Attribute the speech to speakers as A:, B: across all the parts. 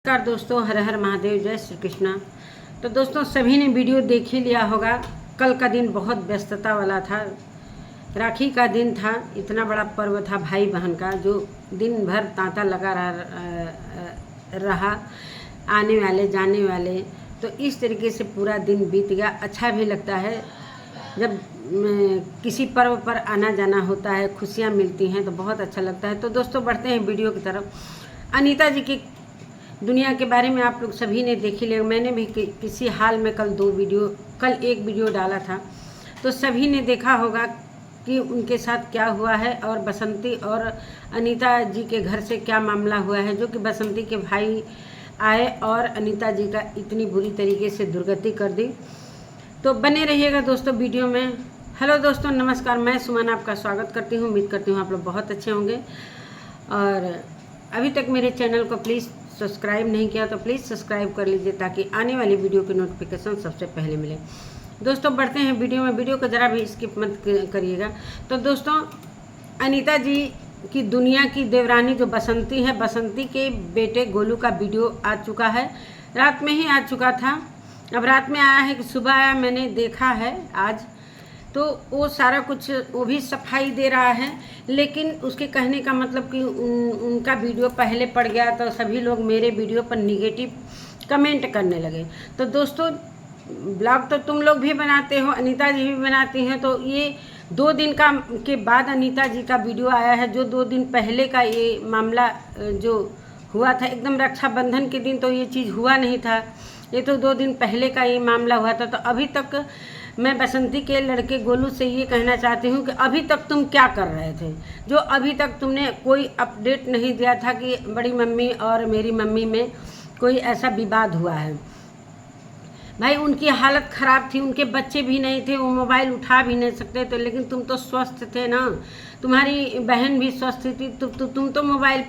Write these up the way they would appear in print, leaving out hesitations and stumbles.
A: नमस्कार दोस्तों, हर हर महादेव, जय श्री कृष्णा। तो दोस्तों सभी ने वीडियो देख ही लिया होगा। कल का दिन बहुत व्यस्तता वाला था। राखी का दिन था। इतना बड़ा पर्व था भाई बहन का, जो दिन भर तांता लगा रहा आने वाले जाने वाले। तो इस तरीके से पूरा दिन बीत गया। अच्छा भी लगता है जब किसी पर्व पर आना जाना होता है, खुशियाँ मिलती हैं तो बहुत अच्छा लगता है। तो दोस्तों बढ़ते हैं वीडियो की तरफ। अनीता जी की दुनिया के बारे में आप लोग सभी ने देख ही लिया। मैंने भी किसी हाल में कल एक वीडियो डाला था, तो सभी ने देखा होगा कि उनके साथ क्या हुआ है और बसंती और अनीता जी के घर से क्या मामला हुआ है, जो कि बसंती के भाई आए और अनीता जी का इतनी बुरी तरीके से दुर्गति कर दी। तो बने रहिएगा दोस्तों वीडियो में। हेलो दोस्तों, नमस्कार। मैं सुमन आपका स्वागत करती हूँ। उम्मीद करती हूँ आप लोग बहुत अच्छे होंगे। और अभी तक मेरे चैनल को प्लीज़ सब्सक्राइब नहीं किया तो प्लीज़ सब्सक्राइब कर लीजिए, ताकि आने वाली वीडियो की नोटिफिकेशन सबसे पहले मिले। दोस्तों बढ़ते हैं वीडियो में। वीडियो को ज़रा भी स्किप मत करिएगा। तो दोस्तों अनीता जी की दुनिया की देवरानी जो बसंती है, बसंती के बेटे गोलू का वीडियो आ चुका है। रात में ही आ चुका था। अब रात में आया है कि सुबह आया, मैंने देखा है आज। तो वो सारा कुछ वो भी सफाई दे रहा है, लेकिन उसके कहने का मतलब कि उनका वीडियो पहले पड़ गया तो सभी लोग मेरे वीडियो पर निगेटिव कमेंट करने लगे। तो दोस्तों ब्लॉग तो तुम लोग भी बनाते हो, अनीता जी भी बनाती हैं। तो ये 2 दिन के बाद अनीता जी का वीडियो आया है। जो 2 दिन पहले का ये मामला जो हुआ था, एकदम रक्षाबंधन के दिन तो ये चीज़ हुआ नहीं था। ये तो 2 दिन पहले का ये मामला हुआ था। तो अभी तक मैं बसंती के लड़के गोलू से ये कहना चाहती हूँ कि अभी तक तुम क्या कर रहे थे, जो अभी तक तुमने कोई अपडेट नहीं दिया था कि बड़ी मम्मी और मेरी मम्मी में कोई ऐसा विवाद हुआ है। भाई उनकी हालत ख़राब थी, उनके बच्चे भी नहीं थे, वो मोबाइल उठा भी नहीं सकते थे, लेकिन तुम तो स्वस्थ थे ना, तुम्हारी बहन भी स्वस्थ थी। तुम तो मोबाइल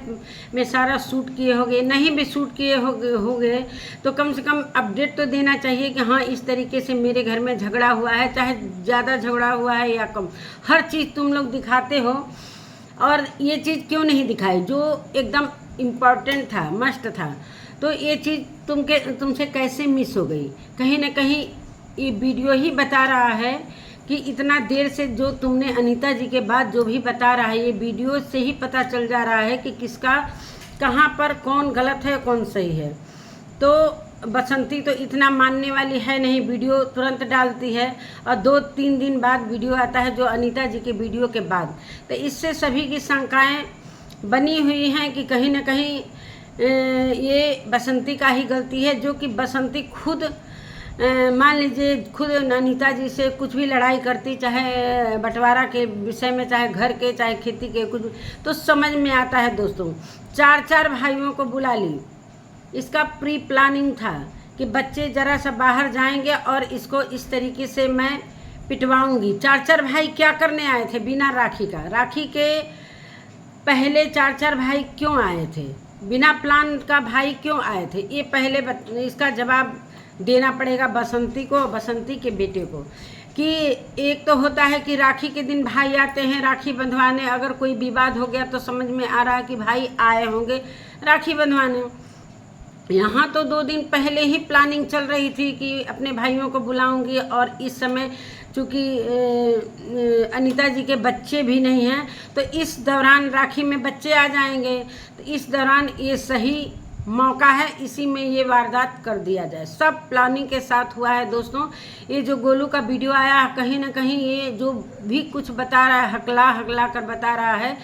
A: में सारा शूट किए होगे। नहीं भी शूट किए होगे तो कम से कम अपडेट तो देना चाहिए कि हाँ इस तरीके से मेरे घर में झगड़ा हुआ है, चाहे ज़्यादा झगड़ा हुआ है या कम। हर चीज़ तुम लोग दिखाते हो, और ये चीज़ क्यों नहीं दिखाई जो एकदम इम्पॉर्टेंट था, मस्ट था। तो ये चीज़ तुमसे कैसे मिस हो गई? कहीं ना कहीं ये वीडियो ही बता रहा है कि इतना देर से जो तुमने अनीता जी के बाद जो भी बता रहा है, ये वीडियो से ही पता चल जा रहा है कि किसका कहाँ पर कौन गलत है कौन सही है। तो बसंती तो इतना मानने वाली है नहीं, वीडियो तुरंत डालती है और 2-3 दिन बाद वीडियो आता है जो अनीता जी के वीडियो के बाद। तो इससे सभी की शंकाएँ बनी हुई हैं कि कहीं ना कहीं ये बसंती का ही गलती है, जो कि बसंती खुद मान लीजिए खुद अनीता जी से कुछ भी लड़ाई करती, चाहे बंटवारा के विषय में, चाहे घर के, चाहे खेती के, कुछ तो समझ में आता है। दोस्तों 4 भाइयों को बुला ली। इसका प्री प्लानिंग था कि बच्चे ज़रा सा बाहर जाएंगे और इसको इस तरीके से मैं पिटवाऊंगी। 4 भाई क्या करने आए थे बिना राखी का? राखी के पहले 4 भाई क्यों आए थे? बिना प्लान का भाई क्यों आए थे? ये पहले इसका जवाब देना पड़ेगा बसंती को, बसंती के बेटे को। कि एक तो होता है कि राखी के दिन भाई आते हैं राखी बंधवाने, अगर कोई विवाद हो गया तो समझ में आ रहा है कि भाई आए होंगे राखी बंधवाने। यहाँ तो 2 दिन पहले ही प्लानिंग चल रही थी कि अपने भाइयों को बुलाऊंगी, और इस समय चूँकि अनीता जी के बच्चे भी नहीं हैं तो इस दौरान राखी में बच्चे आ जाएंगे। तो इस दौरान ये सही मौका है, इसी में ये वारदात कर दिया जाए। सब प्लानिंग के साथ हुआ है दोस्तों। ये जो गोलू का वीडियो आया, कहीं ना कहीं ये जो भी कुछ बता रहा है, हकला कर बता रहा है,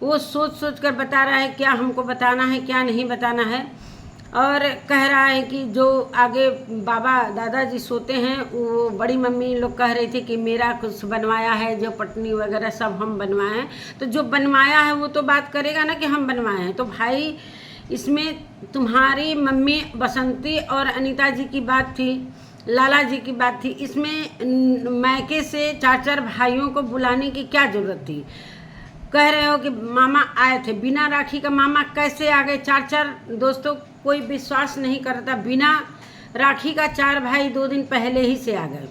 A: वो सोच कर बता रहा है क्या हमको बताना है क्या नहीं बताना है। और कह रहा है कि जो आगे बाबा दादाजी सोते हैं, वो बड़ी मम्मी लोग कह रही थी कि मेरा कुछ बनवाया है, जो पटनी वगैरह सब हम बनवाए हैं। तो जो बनवाया है वो तो बात करेगा ना कि हम बनवाए हैं। तो भाई इसमें तुम्हारी मम्मी बसंती और अनीता जी की बात थी, लाला जी की बात थी। इसमें मैके से 4 भाइयों को बुलाने की क्या ज़रूरत थी? कह रहे हो कि मामा आए थे, बिना राखी का मामा कैसे आ गए? 4 दोस्तों कोई विश्वास नहीं करता, बिना राखी का 4 भाई 2 दिन पहले ही से आ गए।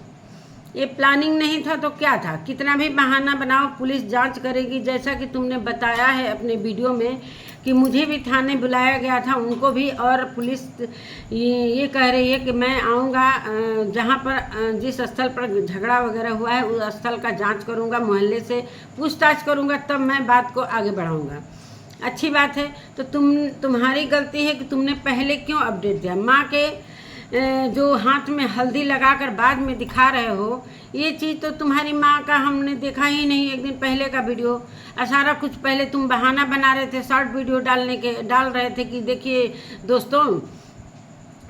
A: ये प्लानिंग नहीं था तो क्या था? कितना भी बहाना बनाओ, पुलिस जांच करेगी। जैसा कि तुमने बताया है अपने वीडियो में कि मुझे भी थाने बुलाया गया था, उनको भी, और पुलिस ये कह रही है कि मैं आऊँगा जहाँ पर जिस स्थल पर झगड़ा वगैरह हुआ है उस स्थल का जांच करूँगा, मोहल्ले से पूछताछ करूँगा, तब मैं बात को आगे बढ़ाऊँगा। अच्छी बात है। तो तुम्हारी गलती है कि तुमने पहले क्यों अपडेट दिया? माँ के जो हाथ में हल्दी लगाकर बाद में दिखा रहे हो, ये चीज़ तो तुम्हारी माँ का हमने देखा ही नहीं। एक दिन पहले का वीडियो, सारा कुछ पहले तुम बहाना बना रहे थे, शॉर्ट वीडियो डाल रहे थे कि देखिए दोस्तों,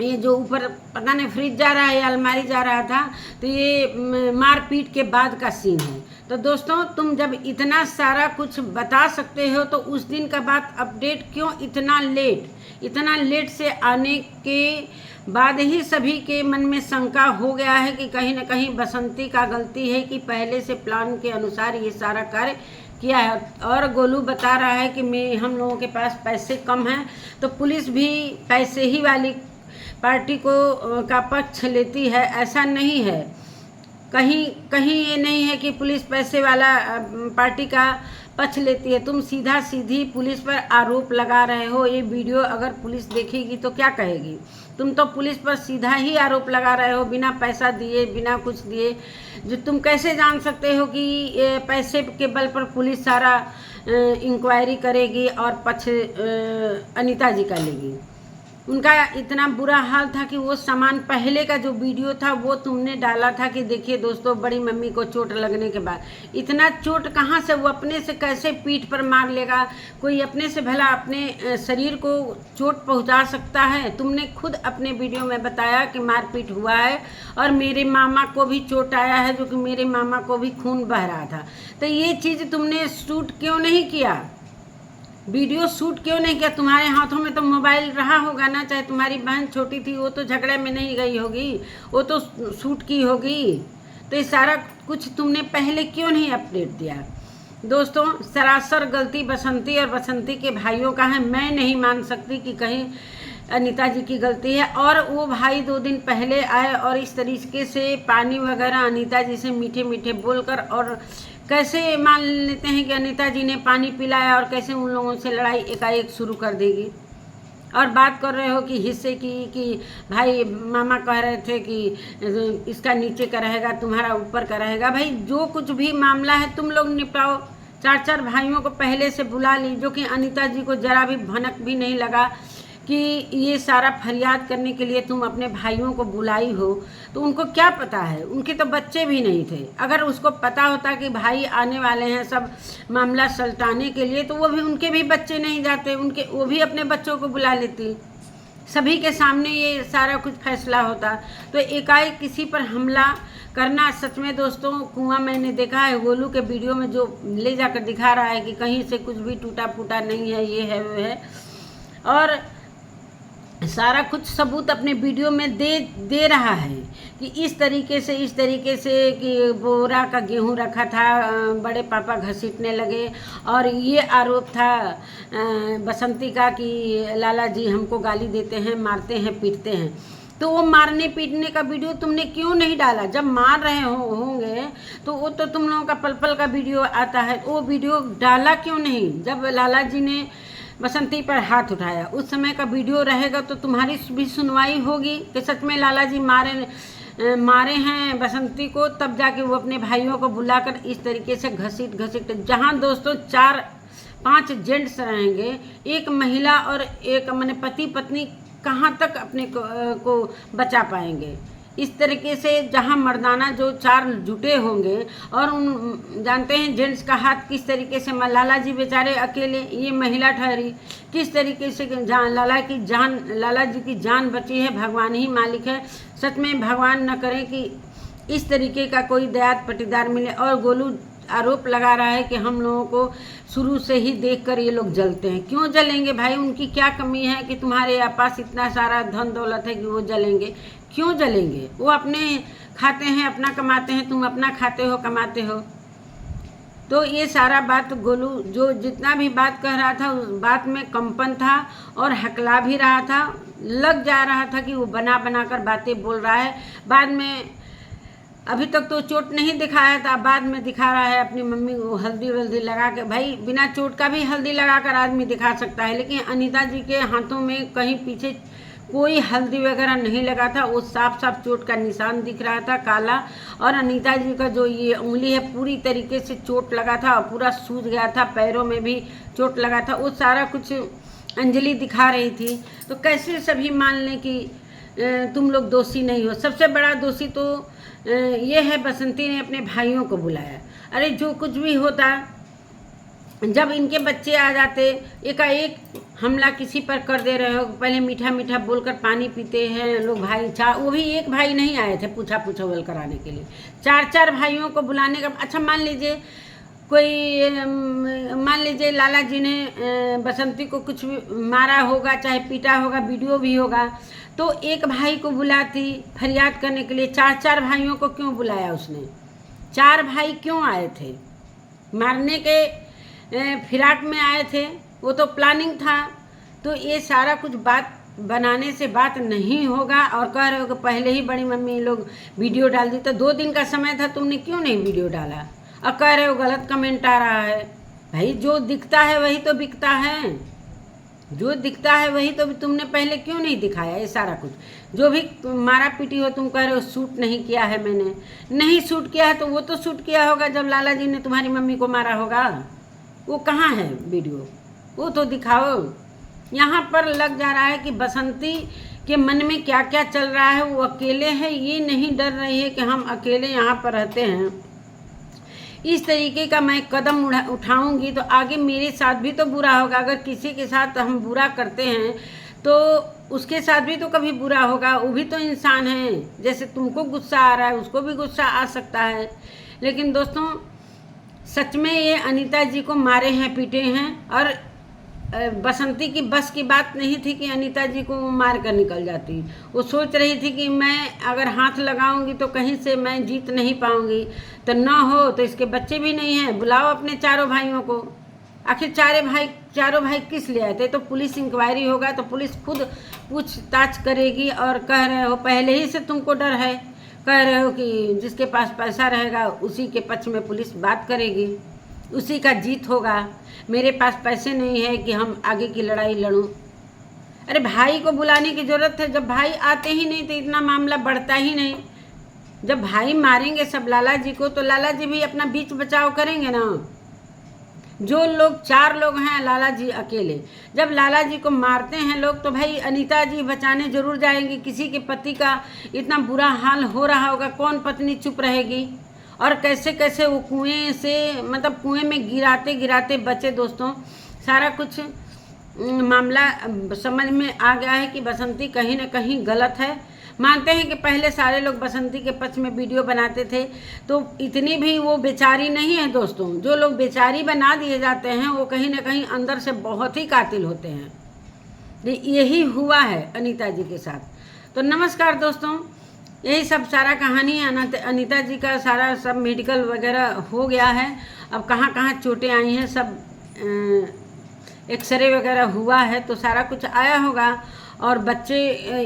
A: ये जो ऊपर पता नहीं फ्रिज जा रहा है या अलमारी जा रहा था, तो ये मारपीट के बाद का सीन है। तो दोस्तों, तुम जब इतना सारा कुछ बता सकते हो तो उस दिन का बात अपडेट क्यों इतना लेट से आने के बाद ही सभी के मन में शंका हो गया है कि कहीं ना कहीं बसंती का गलती है कि पहले से प्लान के अनुसार ये सारा कार्य किया है। और गोलू बता रहा है कि हम लोगों के पास पैसे कम हैं, तो पुलिस भी पैसे ही वाली पार्टी का पक्ष लेती है। ऐसा नहीं है, कहीं ये नहीं है कि पुलिस पैसे वाला पार्टी का पक्ष लेती है। तुम सीधा सीधी पुलिस पर आरोप लगा रहे हो। ये वीडियो अगर पुलिस देखेगी तो क्या कहेगी? तुम तो पुलिस पर सीधा ही आरोप लगा रहे हो, बिना पैसा दिए, बिना कुछ दिए। जो तुम कैसे जान सकते हो कि पैसे के बल पर पुलिस सारा इंक्वायरी करेगी और पक्ष अनीता जी का लेगी? उनका इतना बुरा हाल था कि वो सामान, पहले का जो वीडियो था वो तुमने डाला था कि देखिए दोस्तों, बड़ी मम्मी को चोट लगने के बाद, इतना चोट कहाँ से, वो अपने से कैसे पीठ पर मार लेगा? कोई अपने से भला अपने शरीर को चोट पहुँचा सकता है? तुमने खुद अपने वीडियो में बताया कि मारपीट हुआ है और मेरे मामा को भी चोट आया है, जो कि मेरे मामा को भी खून बह रहा था। तो ये चीज़ तुमने शूट क्यों नहीं किया? वीडियो शूट क्यों नहीं किया? तुम्हारे हाथों में तो मोबाइल रहा होगा ना, चाहे तुम्हारी बहन छोटी थी, वो तो झगड़े में नहीं गई होगी, वो तो शूट की होगी। तो ये सारा कुछ तुमने पहले क्यों नहीं अपडेट दिया? दोस्तों, सरासर गलती बसंती और बसंती के भाइयों का है। मैं नहीं मान सकती कि कहीं अनीता जी की गलती है। और वो भाई 2 दिन पहले आए और इस तरीके से पानी वगैरह अनीता जी से मीठे मीठे बोलकर, और कैसे मान लेते हैं कि अनीता जी ने पानी पिलाया और कैसे उन लोगों से लड़ाई एकाएक शुरू कर देगी? और बात कर रहे हो कि हिस्से की, कि भाई मामा कह रहे थे कि इसका नीचे का रहेगा, तुम्हारा ऊपर का रहेगा। भाई जो कुछ भी मामला है तुम लोग निपटाओ। 4 भाइयों को पहले से बुला ली, जो कि अनीता जी को जरा भी भनक भी नहीं लगा कि ये सारा फरियाद करने के लिए तुम अपने भाइयों को बुलाई हो। तो उनको क्या पता है? उनके तो बच्चे भी नहीं थे। अगर उसको पता होता कि भाई आने वाले हैं सब मामला सलटाने के लिए, तो वो भी, उनके भी बच्चे नहीं जाते, वो भी अपने बच्चों को बुला लेती, सभी के सामने ये सारा कुछ फैसला होता। तो एकाएक किसी पर हमला करना, सच में दोस्तों, कुआं मैंने देखा है गोलू के वीडियो में, जो ले जाकर दिखा रहा है कि कहीं से कुछ भी टूटा फूटा नहीं है, ये है वो है, और सारा कुछ सबूत अपने वीडियो में दे रहा है कि इस तरीके से कि बोरा का गेहूं रखा था, बड़े पापा घसीटने लगे। और ये आरोप था बसंती का कि लाला जी हमको गाली देते हैं, मारते हैं, पीटते हैं। तो वो मारने पीटने का वीडियो तुमने क्यों नहीं डाला? जब मार रहे होंगे तो वो तो तुम लोगों का पल पल का वीडियो आता है, वो वीडियो डाला क्यों नहीं? जब लाला जी ने बसंती पर हाथ उठाया, उस समय का वीडियो रहेगा तो तुम्हारी भी सुनवाई होगी कि सच में लाला जी मारे हैं बसंती को। तब जाके वो अपने भाइयों को बुलाकर इस तरीके से घसीट, जहां दोस्तों 4-5 जेंट्स रहेंगे, एक महिला और एक मैंने पति पत्नी कहाँ तक अपने को बचा पाएंगे? इस तरीके से जहां मर्दाना जो 4 जुटे होंगे, और उन जानते हैं जेंट्स का हाथ किस तरीके से, लाला जी बेचारे अकेले, ये महिला ठहरी, किस तरीके से लाला जी की जान बची है, भगवान ही मालिक है। सच में भगवान न करे कि इस तरीके का कोई दयाद पटीदार मिले। और गोलू आरोप लगा रहा है कि हम लोगों को शुरू से ही देखकर ये लोग जलते हैं। क्यों जलेंगे भाई? उनकी क्या कमी है कि तुम्हारे पास इतना सारा धन दौलत है कि वो जलेंगे? क्यों जलेंगे? वो अपने खाते हैं, अपना कमाते हैं, तुम अपना खाते हो, कमाते हो। तो ये सारा बात गोलू जो जितना भी बात कह रहा था, उस बात में कंपन था और हकला भी रहा था। लग जा रहा था कि वो बना कर बातें बोल रहा है। बाद में अभी तक तो चोट नहीं दिखाया था, बाद में दिखा रहा है अपनी मम्मी को हल्दी वल्दी लगा के। भाई बिना चोट का भी हल्दी लगा कर आदमी दिखा सकता है, लेकिन अनीता जी के हाथों में कहीं पीछे कोई हल्दी वगैरह नहीं लगा था। वो साफ साफ चोट का निशान दिख रहा था काला, और अनीता जी का जो ये उंगली है पूरी तरीके से चोट लगा था और पूरा सूज गया था, पैरों में भी चोट लगा था। वो सारा कुछ अंजलि दिखा रही थी। तो कैसे सभी मान लें कि तुम लोग दोषी नहीं हो। सबसे बड़ा दोषी तो ये है, बसंती ने अपने भाइयों को बुलाया। अरे जो कुछ भी होता, जब इनके बच्चे आ जाते एकाएक हमला किसी पर कर दे रहे हो, पहले मीठा मीठा बोलकर पानी पीते हैं लोग भाई। वो भी एक भाई नहीं आए थे पूछा पूछावल कराने के लिए, 4 भाइयों को बुलाने का। अच्छा मान लीजिए कोई, मान लीजिए लाला जी ने बसंती को कुछ मारा होगा, चाहे पीटा होगा, वीडियो भी होगा, तो एक भाई को बुलाती फरियाद करने के लिए। 4 भाइयों को क्यों बुलाया उसने? 4 भाई क्यों आए थे? मारने के फिराक में आए थे? वो तो प्लानिंग था। तो ये सारा कुछ बात बनाने से बात नहीं होगा। और कह रहे हो कि पहले ही बड़ी मम्मी लोग वीडियो डाल दी, तो 2 दिन का समय था, तुमने क्यों नहीं वीडियो डाला? और कह रहे हो गलत कमेंट आ रहा है। भाई जो दिखता है वही तो बिकता है, जो दिखता है वही तो। तुमने पहले क्यों नहीं दिखाया ये सारा कुछ? जो भी मारा पीटी हो, तुम कह रहे हो शूट नहीं किया है। मैंने नहीं शूट किया है, तो वो तो शूट किया होगा जब लाला जी ने तुम्हारी मम्मी को मारा होगा। वो कहाँ है वीडियो? वो तो दिखाओ। यहाँ पर लग जा रहा है कि बसंती के मन में क्या क्या चल रहा है। वो अकेले है, ये नहीं डर रही है कि हम अकेले यहाँ पर रहते हैं। इस तरीके का मैं कदम उठाऊंगी तो आगे मेरे साथ भी तो बुरा होगा। अगर किसी के साथ हम बुरा करते हैं तो उसके साथ भी तो कभी बुरा होगा। वो भी तो इंसान है। जैसे तुमको गुस्सा आ रहा है, उसको भी गुस्सा आ सकता है। लेकिन दोस्तों सच में ये अनीता जी को मारे हैं, पीटे हैं। और बसंती की बस की बात नहीं थी कि अनीता जी को मार कर निकल जाती। वो सोच रही थी कि मैं अगर हाथ लगाऊंगी तो कहीं से मैं जीत नहीं पाऊंगी। तो ना हो तो इसके बच्चे भी नहीं हैं, बुलाओ अपने 4 भाइयों को। आखिर 4 भाई किस लिए आए थे? तो पुलिस इंक्वायरी होगा तो पुलिस खुद पूछताछ करेगी। और कह रहे हो पहले ही से तुमको डर है, कह रहे हो कि जिसके पास पैसा रहेगा उसी के पक्ष में पुलिस बात करेगी, उसी का जीत होगा। मेरे पास पैसे नहीं है कि हम आगे की लड़ाई लड़ूं। अरे भाई को बुलाने की ज़रूरत है। जब भाई आते ही नहीं तो इतना मामला बढ़ता ही नहीं। जब भाई मारेंगे सब लाला जी को, तो लाला जी भी अपना बीच बचाव करेंगे ना। जो लोग 4 लोग हैं, लाला जी अकेले। जब लाला जी को मारते हैं लोग तो भाई अनीता जी बचाने जरूर जाएंगी। किसी के पति का इतना बुरा हाल हो रहा होगा, कौन पत्नी चुप रहेगी? और कैसे कैसे वो कुएं से, मतलब कुएं में गिराते गिराते बचे। दोस्तों सारा कुछ मामला समझ में आ गया है कि बसंती कहीं ना कहीं गलत है। मानते हैं कि पहले सारे लोग बसंती के पक्ष में वीडियो बनाते थे, तो इतनी भी वो बेचारी नहीं है दोस्तों। जो लोग बेचारी बना दिए जाते हैं वो कहीं ना कहीं अंदर से बहुत ही कातिल होते हैं। यही हुआ है अनीता जी के साथ। तो नमस्कार दोस्तों, यही सब सारा कहानी है। अनीता जी का सारा सब मेडिकल वगैरह हो गया है। अब कहाँ कहाँ चोटें आई हैं, सब एक्सरे वगैरह हुआ है, तो सारा कुछ आया होगा। और बच्चे,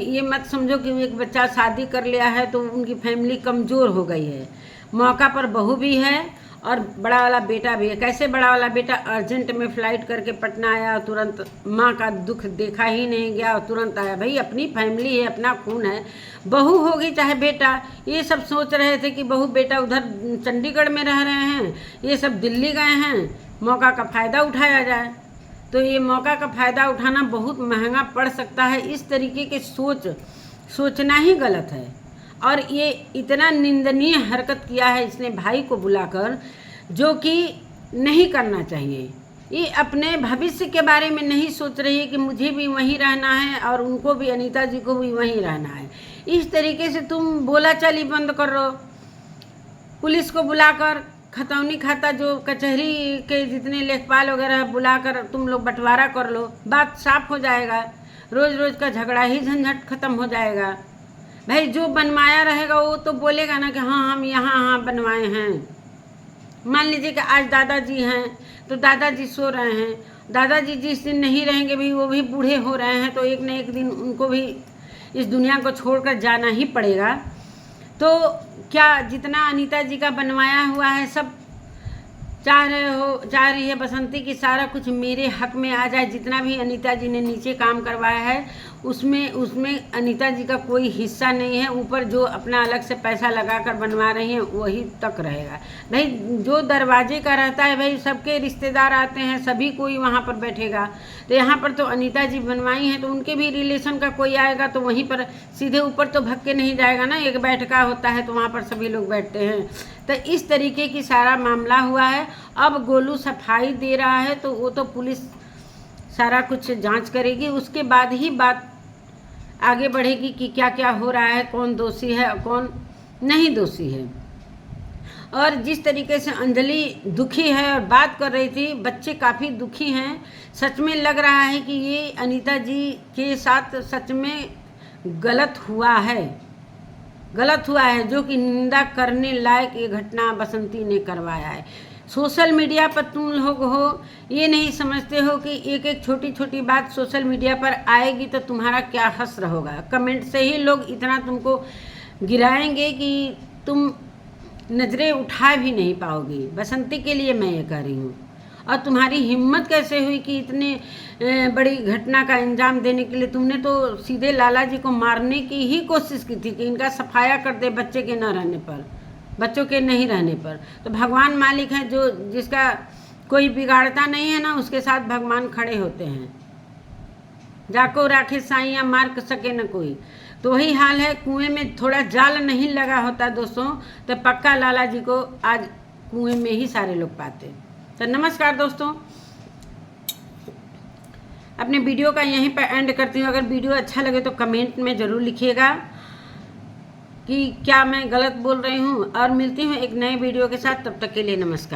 A: ये मत समझो कि एक बच्चा शादी कर लिया है तो उनकी फैमिली कमज़ोर हो गई है। मौका पर बहू भी है और बड़ा वाला बेटा भी है। कैसे बड़ा वाला बेटा अर्जेंट में फ़्लाइट करके पटना आया और तुरंत माँ का दुख देखा ही नहीं गया और तुरंत आया। भाई अपनी फैमिली है, अपना खून है। बहू होगी चाहे बेटा, ये सब सोच रहे थे कि बहू बेटा उधर चंडीगढ़ में रह रहे हैं, ये सब दिल्ली गए हैं, मौका का फ़ायदा उठाया जाए। तो ये मौका का फ़ायदा उठाना बहुत महंगा पड़ सकता है। इस तरीके के सोचना ही गलत है। और ये इतना निंदनीय हरकत किया है इसने भाई को बुलाकर, जो कि नहीं करना चाहिए। ये अपने भविष्य के बारे में नहीं सोच रही है कि मुझे भी वहीं रहना है और उनको भी, अनीता जी को भी वहीं रहना है। इस तरीके से तुम बोला चाली बंद कर लो। पुलिस को बुलाकर खतौनी खाता, जो कचहरी के जितने लेखपाल वगैरह बुलाकर तुम लोग बंटवारा कर लो, बात साफ हो जाएगा। रोज़ रोज़ का झगड़ा ही झंझट खत्म हो जाएगा। भाई जो बनवाया रहेगा वो तो बोलेगा ना कि हाँ हम यहाँ बनवाए हैं। मान लीजिए कि आज दादाजी हैं तो दादाजी सो रहे हैं, दादाजी जिस दिन नहीं रहेंगे भी, वो भी बूढ़े हो रहे हैं, तो एक न एक दिन उनको भी इस दुनिया को छोड़कर जाना ही पड़ेगा। तो क्या जितना अनीता जी का बनवाया हुआ है सब चाह रही है बसंती की सारा कुछ मेरे हक में आ जाए। जितना भी अनीता जी ने नीचे काम करवाया है उसमें अनीता जी का कोई हिस्सा नहीं है। ऊपर जो अपना अलग से पैसा लगा कर बनवा रही हैं वही तक रहेगा। भाई जो दरवाजे का रहता है भाई सबके रिश्तेदार आते हैं, सभी कोई वहाँ पर बैठेगा। तो यहाँ पर तो अनीता जी बनवाई हैं तो उनके भी रिलेशन का कोई आएगा तो वहीं पर सीधे ऊपर तो भग के नहीं जाएगा ना। एक बैठका होता है तो वहाँ पर सभी लोग बैठते हैं। तो इस तरीके की सारा मामला हुआ है। अब गोलू सफाई दे रहा है तो वो तो पुलिस सारा कुछ जांच करेगी, उसके बाद ही बात आगे बढ़ेगी कि क्या क्या हो रहा है, कौन दोषी है और कौन नहीं दोषी है। और जिस तरीके से अंजलि दुखी है और बात कर रही थी, बच्चे काफ़ी दुखी हैं। सच में लग रहा है कि ये अनीता जी के साथ सच में गलत हुआ है, जो कि निंदा करने लायक ये घटना बसंती ने करवाया है। सोशल मीडिया पर तुम लोग हो ये नहीं समझते हो कि एक एक छोटी छोटी बात सोशल मीडिया पर आएगी तो तुम्हारा क्या हश्र होगा। कमेंट से ही लोग इतना तुमको गिराएंगे कि तुम नज़रें उठा भी नहीं पाओगी। बसंती के लिए मैं ये कह रही हूँ। और तुम्हारी हिम्मत कैसे हुई कि इतने बड़ी घटना का अंजाम देने के लिए? तुमने तो सीधे लाला जी को मारने की ही कोशिश की थी कि इनका सफाया कर दे बच्चे के न रहने पर, बच्चों के नहीं रहने पर। तो भगवान मालिक है, जो जिसका कोई बिगाड़ता नहीं है ना उसके साथ भगवान खड़े होते हैं। जाको राखे साइया मार सके न कोई। तो वही हाल है, कुएं में थोड़ा जाल नहीं लगा होता दोस्तों तो पक्का लाला जी को आज कुएं में ही सारे लोग पाते। तो नमस्कार दोस्तों, अपने वीडियो का यहीं पर एंड करती हूँ। अगर वीडियो अच्छा लगे तो कमेंट में ज़रूर लिखिएगा कि क्या मैं गलत बोल रही हूँ। और मिलती हूँ एक नए वीडियो के साथ, तब तक के लिए नमस्कार।